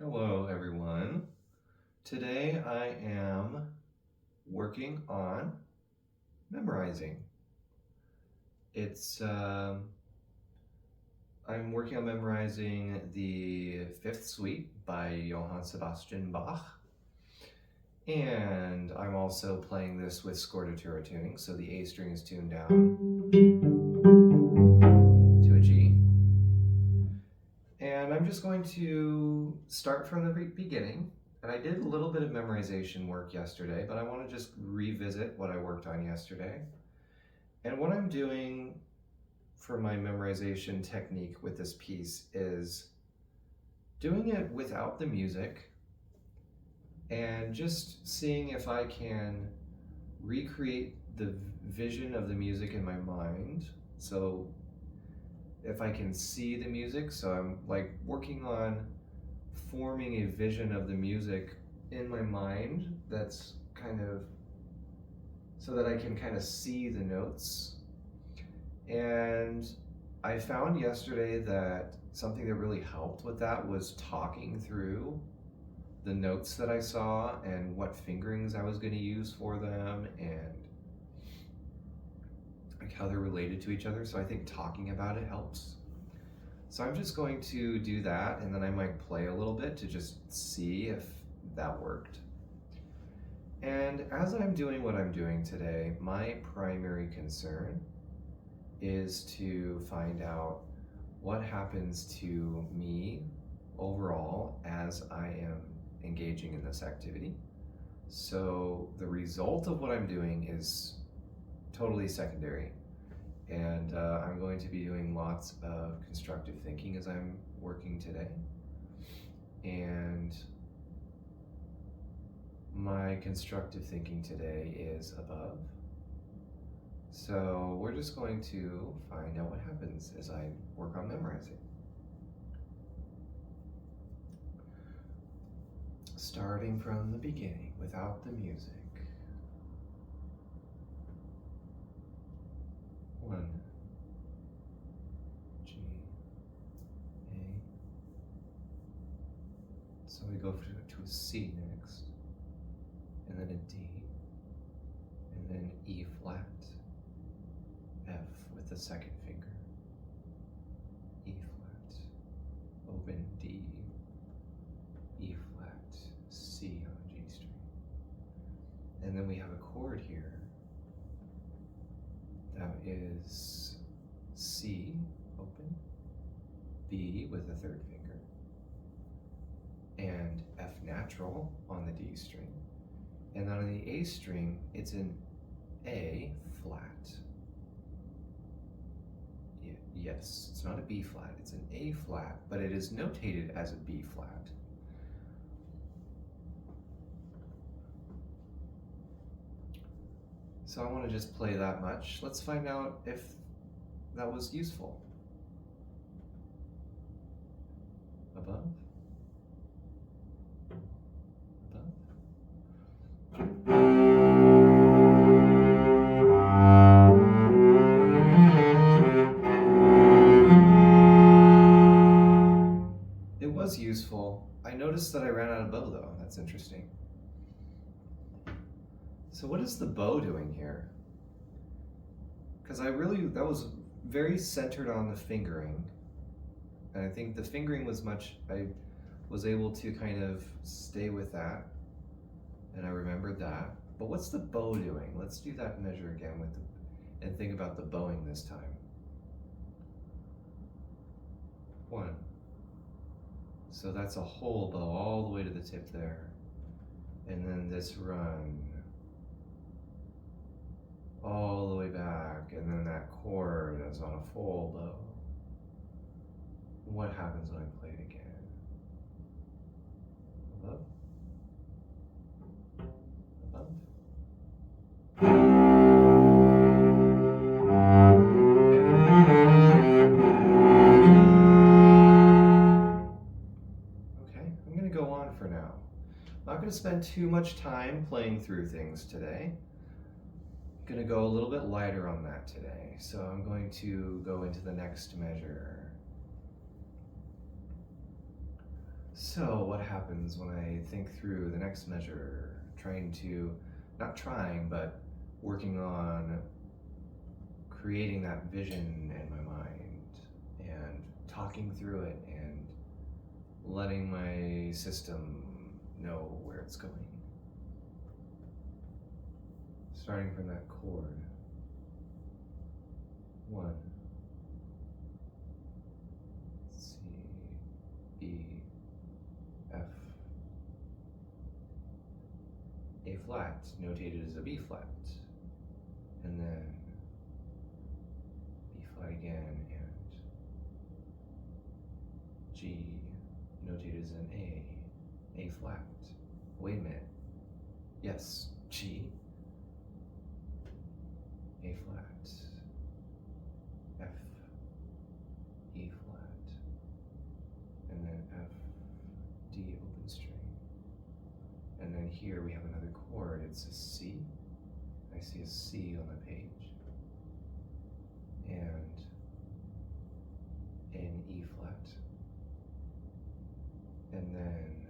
Hello everyone. Today I am working on memorizing. I'm working on memorizing the Fifth Suite by Johann Sebastian Bach. And I'm also playing this with scordatura tuning, so the A string is tuned down to a G. And I'm just going to start from the beginning. And I did a little bit of memorization work yesterday, but I want to just revisit what I worked on yesterday. And what I'm doing for my memorization technique with this piece is doing it without the music and just seeing if I can recreate the vision of the music in my mind. So if I can see the music, so I'm like working on forming a vision of the music in my mind that's kind of so that I can kind of see the notes. And I found yesterday that something that really helped with that was talking through the notes that I saw and what fingerings I was going to use for them and like how they're related to each other. So I think talking about it helps. So I'm just going to do that, and then I might play a little bit to just see if that worked. And as I'm doing what I'm doing today, my primary concern is to find out what happens to me overall as I am engaging in this activity. So the result of what I'm doing is totally secondary. And I'm going to be doing lots of constructive thinking as I'm working today. And my constructive thinking today is above. So we're just going to find out what happens as I work on memorizing. Starting from the beginning without the music. 1, G, A. So we go to a C next, and then a D, and then E flat, F with the second finger, E flat, open D, E flat, C on a G string. And then we have a chord here that is C, open, B with the third finger, and F natural on the D string. And then on the A string, it's an A flat. Yes, it's not a B flat, it's an A flat, but it is notated as a B flat. So I want to just play that much. Let's find out if that was useful. Above. It was useful. I noticed that I ran out of bow though. That's interesting. So what is the bow doing here? Because that was very centered on the fingering. And I think the fingering was I was able to kind of stay with that. And I remembered that. But what's the bow doing? Let's do that measure again and think about the bowing this time. 1. So that's a whole bow all the way to the tip there. And then this run all the way back, and then that chord is on a full bow. What happens when I play it again? Above. Above. Okay, I'm going to go on for now. I'm not going to spend too much time playing through things today. I'm going to go a little bit lighter on that today. So I'm going to go into the next measure. So, what happens when I think through the next measure, not trying, but working on creating that vision in my mind and talking through it and letting my system know where it's going? Starting from that chord. 1, C, B, F, A flat, notated as a B flat, and then B flat again, and G, notated as an A flat. Wait a minute. Yes, G, A flat, F, E flat, and then F, D open string. And then here we have another chord, it's a C. I see a C on the page. And an E flat. And then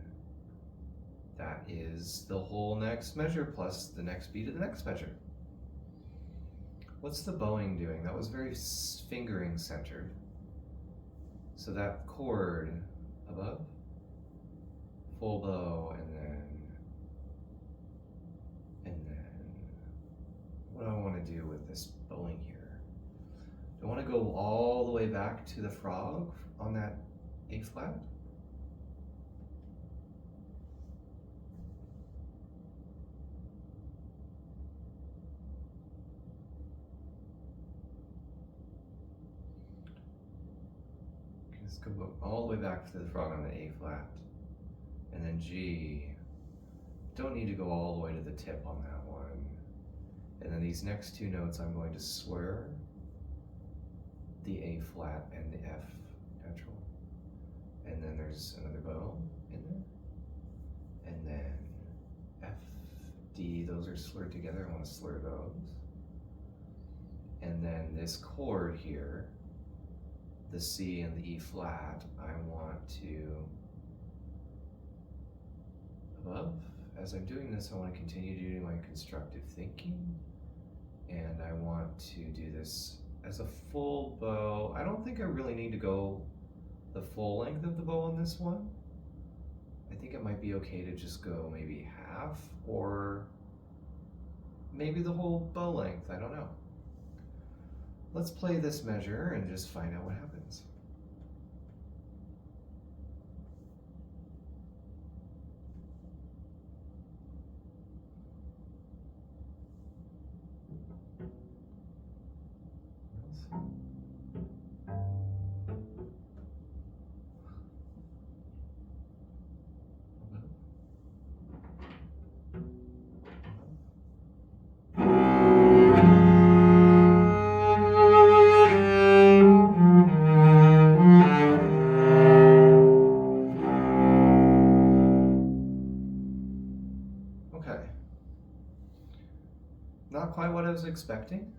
that is the whole next measure plus the next beat of the next measure. What's the bowing doing? That was very fingering centered. So that chord above, full bow, and then what do I want to do with this bowing here? Do I want to go all the way back to the frog on that A flat? Let's go all the way back to the frog on the A flat. And then G. Don't need to go all the way to the tip on that one. And then these next two notes I'm going to slur the A flat and the F natural. And then there's another bow in there. And then F, D, those are slurred together. I want to slur those. And then this chord here, the C and the E flat, I want to, above, as I'm doing this, I want to continue doing my constructive thinking, and I want to do this as a full bow. I don't think I really need to go the full length of the bow on this one. I think it might be okay to just go maybe half, or maybe the whole bow length, I don't know. Let's play this measure and just find out what happens. Okay. Not quite what I was expecting,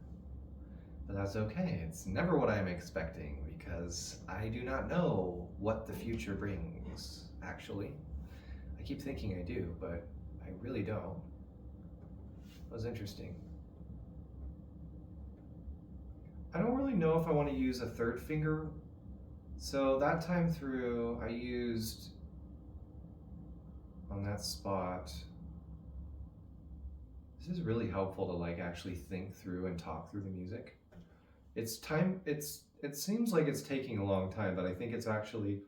but that's okay. It's never what I'm expecting because I do not know what the future brings, actually. I keep thinking I do, but I really don't. That was interesting. I don't really know if I want to use a third finger. So that time through, I used on that spot. This is really helpful to like actually think through and talk through the music. It seems like it's taking a long time, but I think it's actually,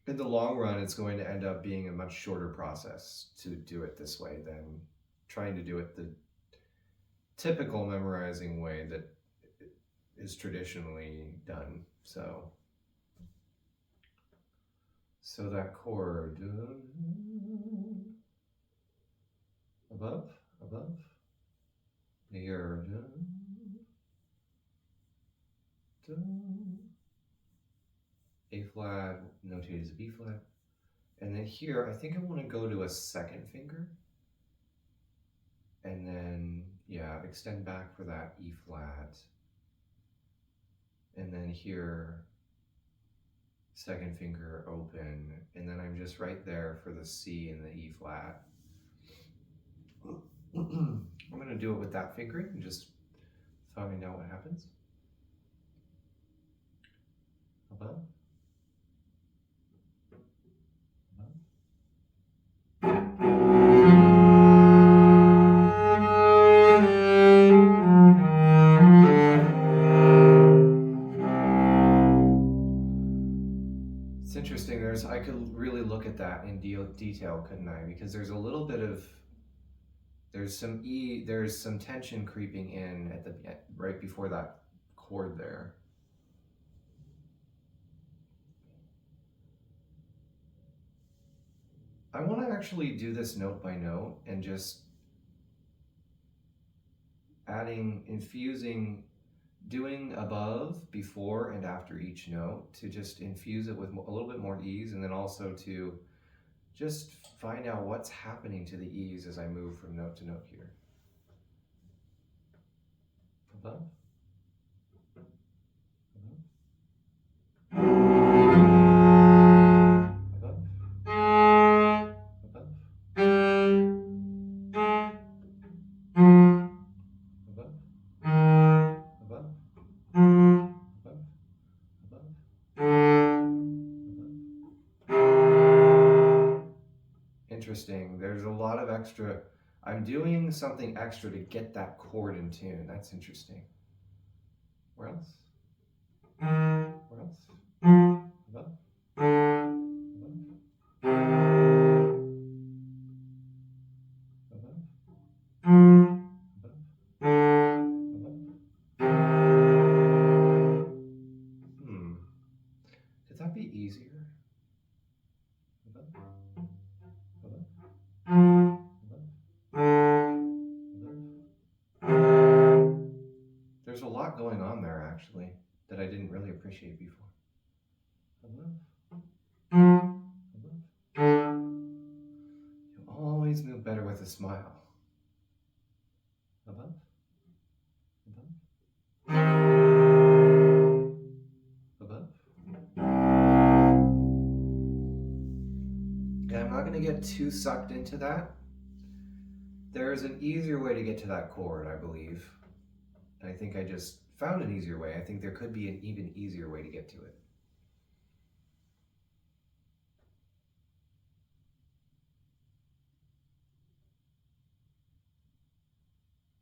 in the long run, it's going to end up being a much shorter process to do it this way than trying to do it the typical memorizing way that is traditionally done. So that chord, above, here, A flat, notated as a B flat. And then here, I think I want to go to a second finger. And then, yeah, extend back for that E flat. And then here, second finger open, and then I'm just right there for the C and the E flat. I'm going to do it with that fingering and just find out what happens. Above. It's interesting. I could really look at that in detail, couldn't I? Because there's a little bit of there's some tension creeping in right before that chord there. I want to actually do this note by note and just doing above, before, and after each note to just infuse it with a little bit more ease, and then also to just find out what's happening to the ease as I move from note to note here. Above. Above. Above. Above. Above. Above. Above. Interesting. There's a lot of extra. I'm doing something extra to get that chord in tune. That's interesting. Where else? Where else? Above. Above. Above. Above. Above. Could that be easier? Above. Above. There's a lot going on there, actually, that I didn't really appreciate before. You always move better with a smile. Above. Above. And I'm not going to get too sucked into that. There is an easier way to get to that chord, I believe. And I think I just found an easier way. I think there could be an even easier way to get to it.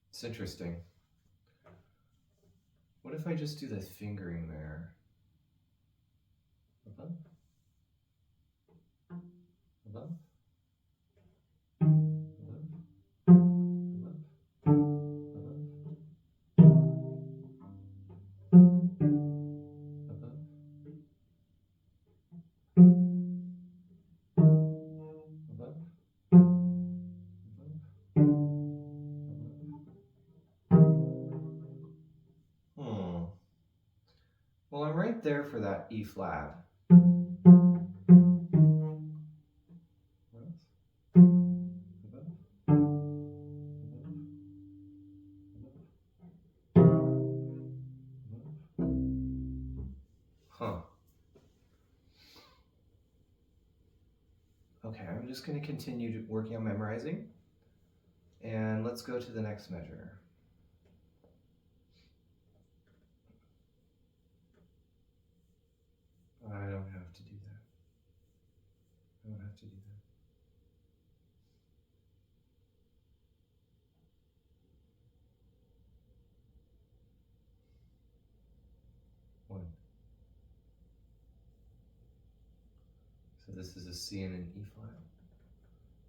It's interesting. What if I just do the fingering there? Above. Above. Above. Above. Above. Above. Above. Above. Well, I'm right there for that E flat. What else? Above. Above. Above. Huh. Okay, I'm just going to continue working on memorizing. And let's go to the next measure. I don't have to do that. I don't have to do that. One. So this is a C and an E flat.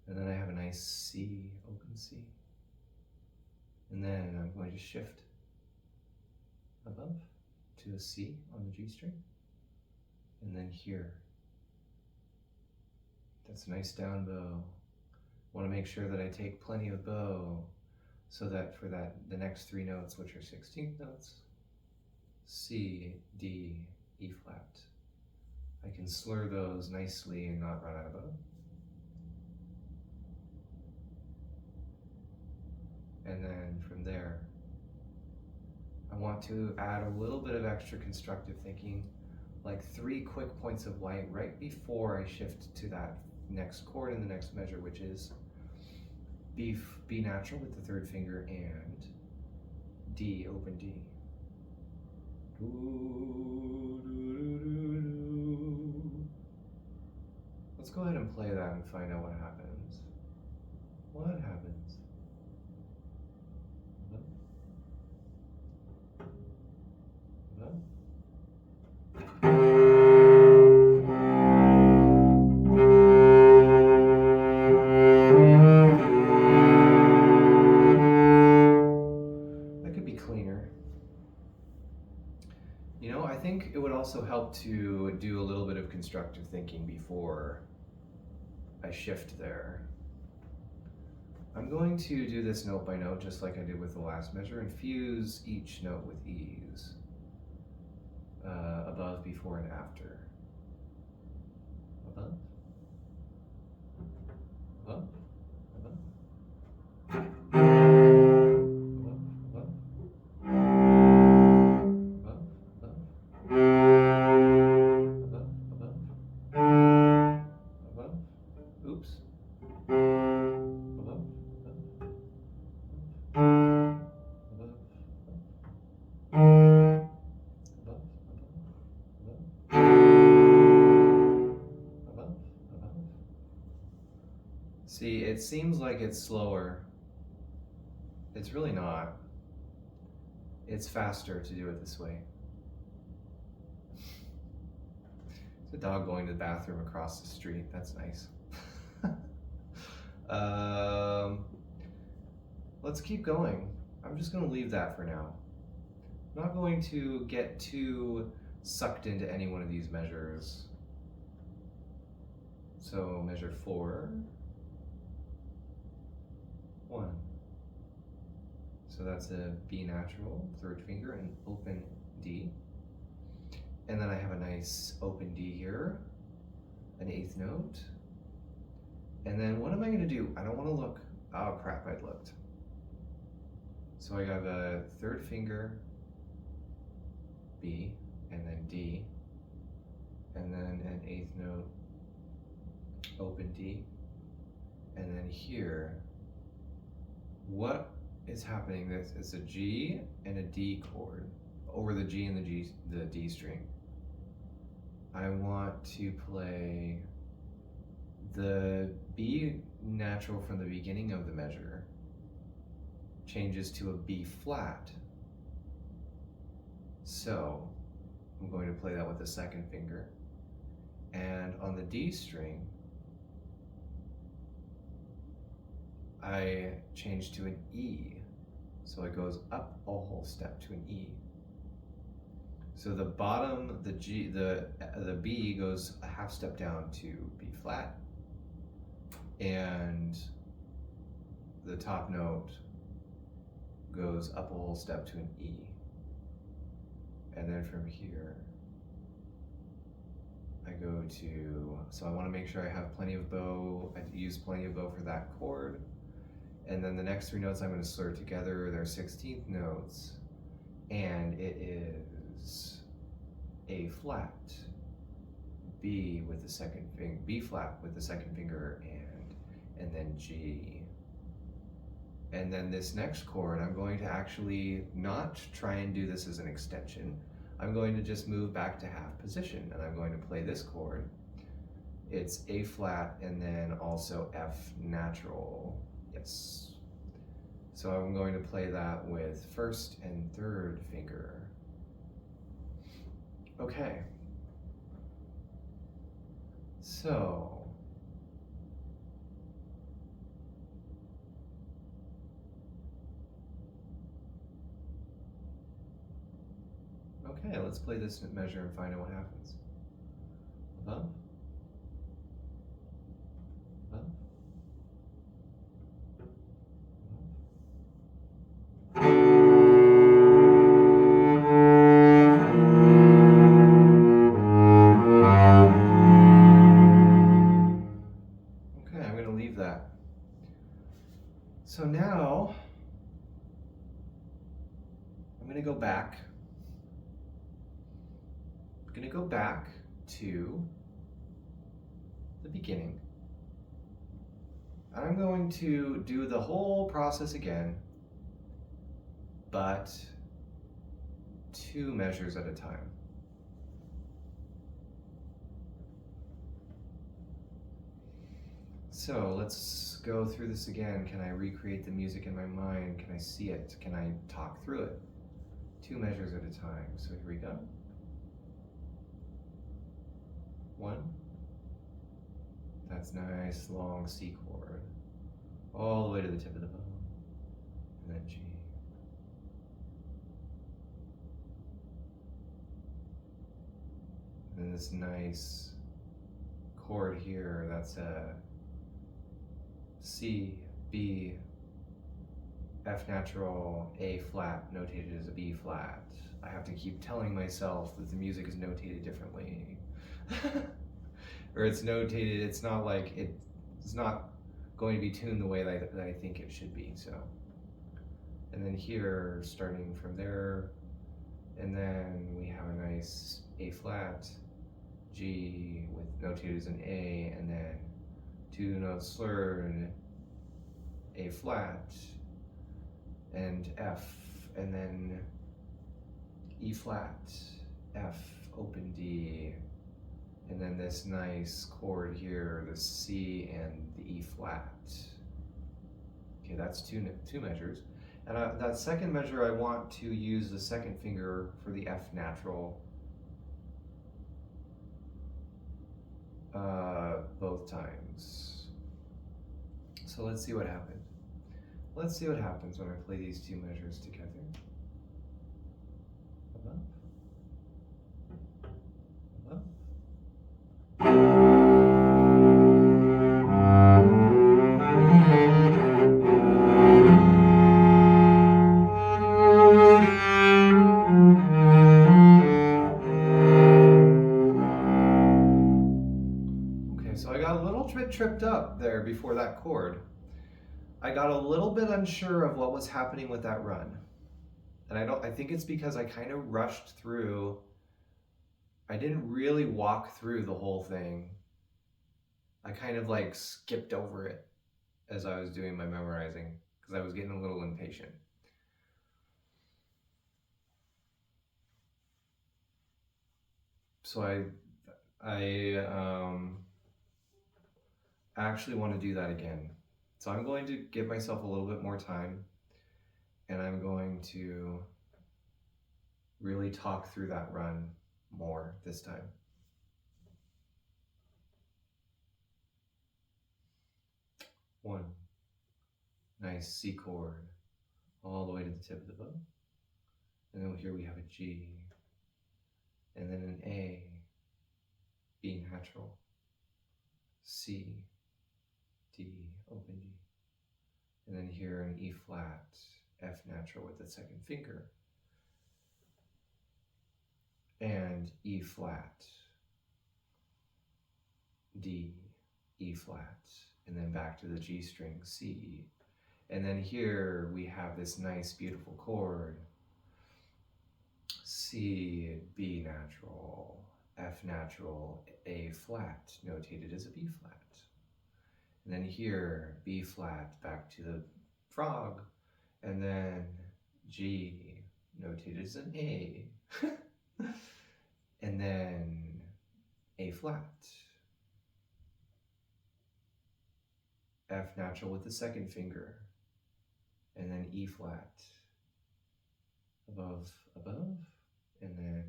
And then I have a nice C, open C. And then I'm going to shift above to a C on the G string. And then here. That's a nice down bow. Want to make sure that I take plenty of bow so that for the next three notes, which are 16th notes, C, D, E flat, I can slur those nicely and not run out of bow. And then from there, I want to add a little bit of extra constructive thinking like 3 quick points of light right before I shift to that next chord in the next measure, which is B natural with the 3rd finger and D, open D. Let's go ahead and play that and find out what happens. What happens? That could be cleaner. You know, I think it would also help to do a little bit of constructive thinking before I shift there. I'm going to do this note by note just like I did with the last measure and fuse each note with ease. Above, before, and after. Above. Above. Above. Above. Above. Above. Above. Above. Above. Oops. Above. See, it seems like it's slower. It's really not. It's faster to do it this way. There's a dog going to the bathroom across the street. That's nice. Let's keep going. I'm just going to leave that for now. I'm not going to get too sucked into any one of these measures. So measure 4, 1. So that's a B natural, 3rd finger, and open D. And then I have a nice open D here, an 8th note. And then what am I going to do? I don't want to look. Oh crap, I'd looked. So I have a 3rd finger, B, and then D, and then an 8th note, open D, and then here, what is happening? This is a G and a D chord over the G and the D string. I want to play the B natural from the beginning of the measure changes to a B flat. So I'm going to play that with the 2nd finger. And on the D string, I change to an E. So it goes up a whole step to an E. So the bottom, the B goes a half step down to B flat. And the top note goes up a whole step to an E. And then from here, I go to, so I want to make sure I have plenty of bow. I use plenty of bow for that chord. And then the next 3 notes I'm going to slur together. They're 16th notes. And it is A flat, B with the 2nd finger, B flat with the 2nd finger, and then G. And then this next chord, I'm going to actually not try and do this as an extension. I'm going to just move back to half position, and I'm going to play this chord. It's A flat and then also F natural. Yes. So I'm going to play that with 1st and 3rd finger. Okay. So okay, let's play this measure and find out what happens. Above. Above. Okay, I'm going to leave that. So now I'm going to go back. I'm going to go back to the beginning. I'm going to do the whole process again, but 2 measures at a time. So let's go through this again. Can I recreate the music in my mind? Can I see it? Can I talk through it? 2 measures at a time. So here we go. 1. That's nice, long C chord. All the way to the tip of the bow. And then G. And then this nice chord here, that's a C, B, F natural, A flat, notated as a B flat. I have to keep telling myself that the music is notated differently. Or it's notated, it's not like, it's not going to be tuned the way that I think it should be, so. And then here, starting from there, and then we have a nice A flat, G with notated as an A, and then 2 notes slurred, A flat, and F, and then E flat, F, open D, and then this nice chord here, the C and the E flat. Okay, that's two measures. And that second measure, I want to use the second finger for the F natural both times. So let's see what happens. Let's see what happens when I play these 2 measures together. Above. Above. Okay, so I got a little bit tripped up there before that chord. I got a little bit unsure of what was happening with that run. And I think it's because I kind of rushed through. I didn't really walk through the whole thing. I kind of like skipped over it as I was doing my memorizing because I was getting a little impatient. So I actually want to do that again. So I'm going to give myself a little bit more time, and I'm going to really talk through that run more this time. One, nice C chord, all the way to the tip of the bow. And then here we have a G, and then an A, B natural, C, D, open D. And then here an E flat, F natural with the second finger, and E flat, D, E flat, and then back to the G string, C. And then here we have this nice beautiful chord, C, B natural, F natural, A flat, notated as a B flat. And then here, B flat, back to the frog, and then G, notated as an A, and then A flat, F natural with the second finger, and then E flat, above, and then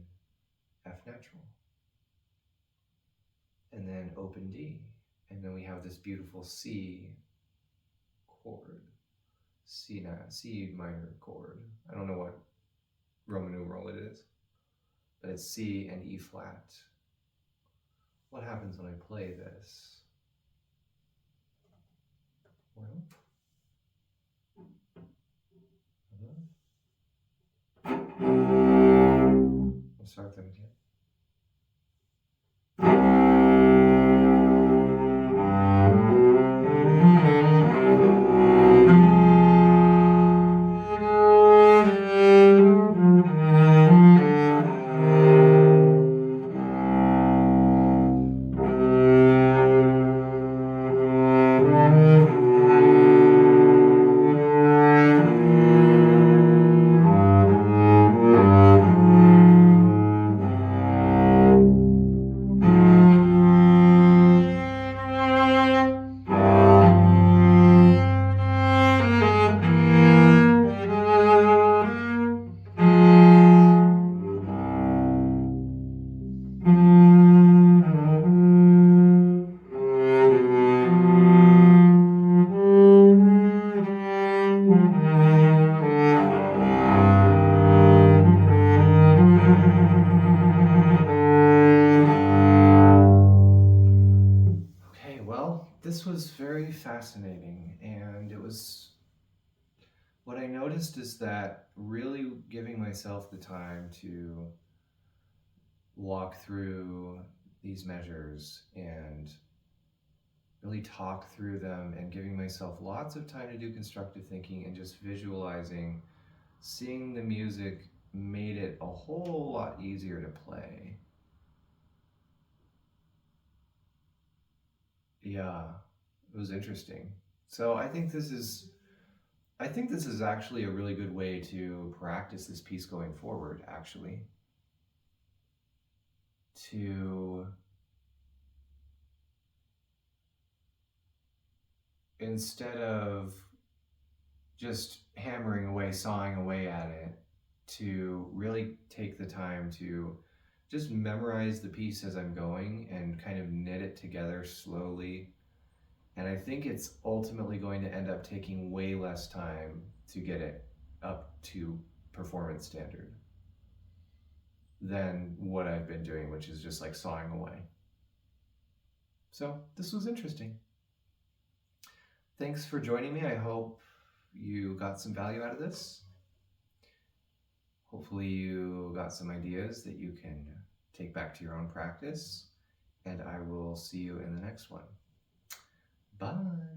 F natural, and then open D. And then we have this beautiful C chord, C minor chord. I don't know what Roman numeral it is, but it's C and E flat. What happens when I play this? Well, we'll start them again. This was very fascinating, and what I noticed is that really giving myself the time to walk through these measures and really talk through them and giving myself lots of time to do constructive thinking and just visualizing, seeing the music made it a whole lot easier to play. Yeah, it was interesting. So I think this is actually a really good way to practice this piece going forward, actually. To instead of just hammering away, sawing away at it, to really take the time to just memorize the piece as I'm going and kind of knit it together slowly. And I think it's ultimately going to end up taking way less time to get it up to performance standard than what I've been doing, which is just like sawing away. So this was interesting. Thanks for joining me. I hope you got some value out of this. Hopefully you got some ideas that you can take back to your own practice, and I will see you in the next one. Bye.